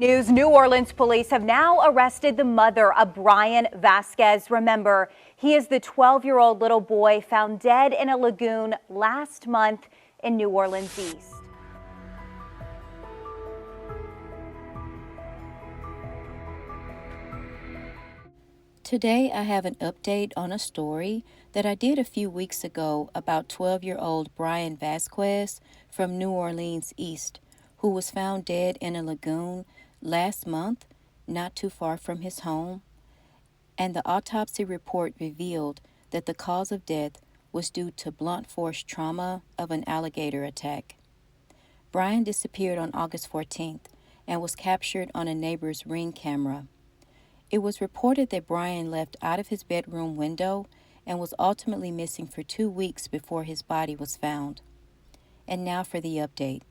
New Orleans police have now arrested the mother of Brian Vasquez. Remember, he is the 12-year-old little boy found dead in a lagoon last month in New Orleans East. Today I have an update on a story that I did a few weeks ago about 12-year-old Brian Vasquez from New Orleans East, who was found dead in a lagoon last month, not too far from his home, and the autopsy report revealed that the cause of death was due to blunt force trauma of an alligator attack. Brian disappeared on August 14th and was captured on a neighbor's Ring camera. It was reported that Brian left out of his bedroom window and was ultimately missing for 2 weeks before his body was found. And now for the update.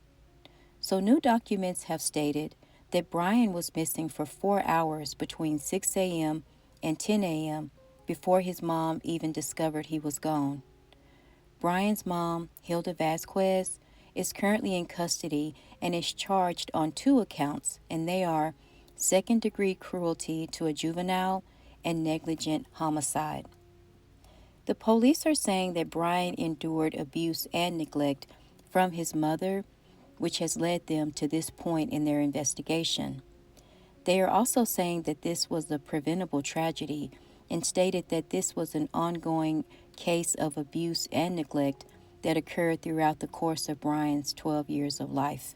So new documents have stated that Brian was missing for 4 hours between 6 a.m. and 10 a.m. before his mom even discovered he was gone. Brian's mom, Hilda Vasquez, is currently in custody and is charged on 2 accounts, and they are second-degree cruelty to a juvenile and negligent homicide. The police are saying that Brian endured abuse and neglect from his mother, which has led them to this point in their investigation. They are also saying that this was a preventable tragedy and stated that this was an ongoing case of abuse and neglect that occurred throughout the course of Brian's 12 years of life.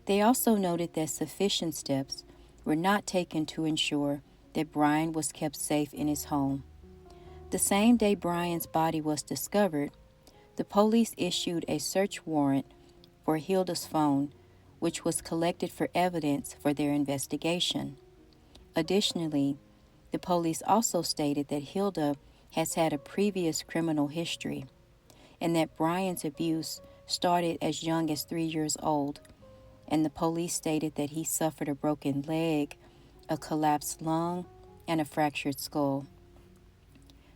They also noted that sufficient steps were not taken to ensure that Brian was kept safe in his home. The same day Brian's body was discovered, the police issued a search warrant for Hilda's phone, which was collected for evidence for their investigation. Additionally, the police also stated that Hilda has had a previous criminal history and that Brian's abuse started as young as 3 years old, and the police stated that he suffered a broken leg, a collapsed lung, and a fractured skull.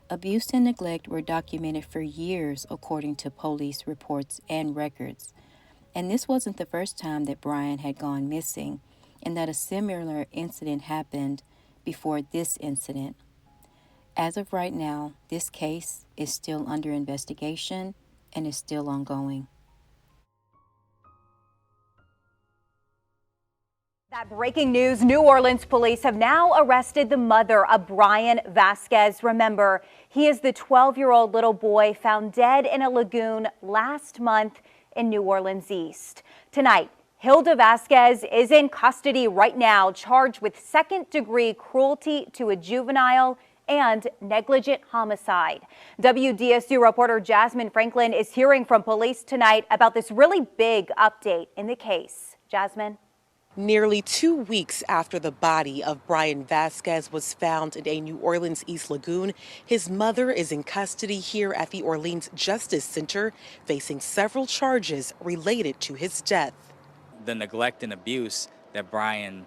Abuse and neglect were documented for years according to police reports and records. And this wasn't the first time that Brian had gone missing, and that a similar incident happened before this incident. As of right now, this case is still under investigation and is still ongoing. That breaking news, New Orleans police have now arrested the mother of Brian Vasquez. Remember, he is the 12-year-old little boy found dead in a lagoon last month in New Orleans East. Tonight, Hilda Vasquez is in custody right now, charged with second-degree cruelty to a juvenile and negligent homicide. WDSU reporter Jasmine Franklin is hearing from police tonight about this really big update in the case. Jasmine? Nearly 2 weeks after the body of Brian Vasquez was found in a New Orleans East lagoon, his mother is in custody here at the Orleans Justice Center, facing several charges related to his death. The neglect and abuse that Brian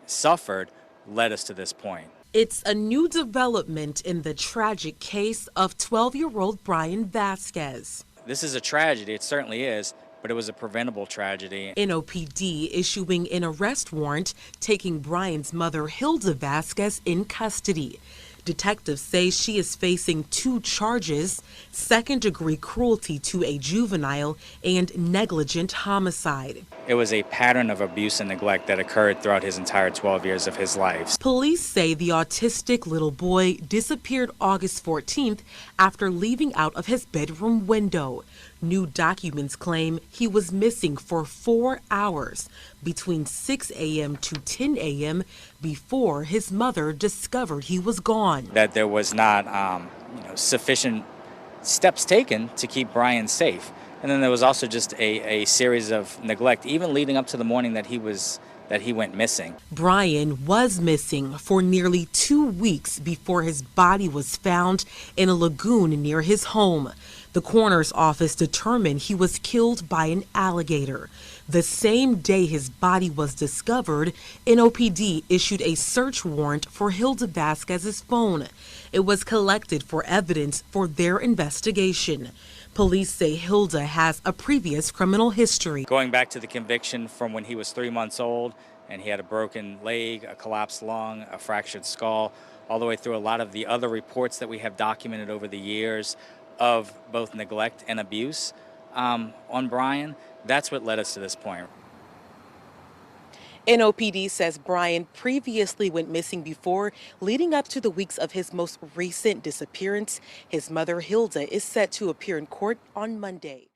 suffered led us to this point. It's a new development in the tragic case of 12-year-old Brian Vasquez. This is a tragedy, it certainly is, but it was a preventable tragedy. NOPD issuing an arrest warrant, taking Brian's mother, Hilda Vasquez, in custody. Detectives say she is facing 2 charges, second-degree cruelty to a juvenile and negligent homicide. It was a pattern of abuse and neglect that occurred throughout his entire 12 years of his life. Police say the autistic little boy disappeared August 14th after leaving out of his bedroom window. New documents claim he was missing for 4 hours between 6 a.m. to 10 a.m. before his mother discovered he was gone. That there was not sufficient steps taken to keep Brian safe. And then there was also just a series of neglect, even leading up to the morning that he went missing. Brian was missing for nearly 2 weeks before his body was found in a lagoon near his home. The coroner's office determined he was killed by an alligator. The same day his body was discovered, NOPD issued a search warrant for Hilda Vasquez's phone. It was collected for evidence for their investigation. Police say Hilda has a previous criminal history. Going back to the conviction from when he was 3 months old and he had a broken leg, a collapsed lung, a fractured skull, all the way through a lot of the other reports that we have documented over the years of both neglect and abuse on Brian. That's what led us to this point. NOPD says Brian previously went missing before, leading up to the weeks of his most recent disappearance. His mother, Hilda, is set to appear in court on Monday.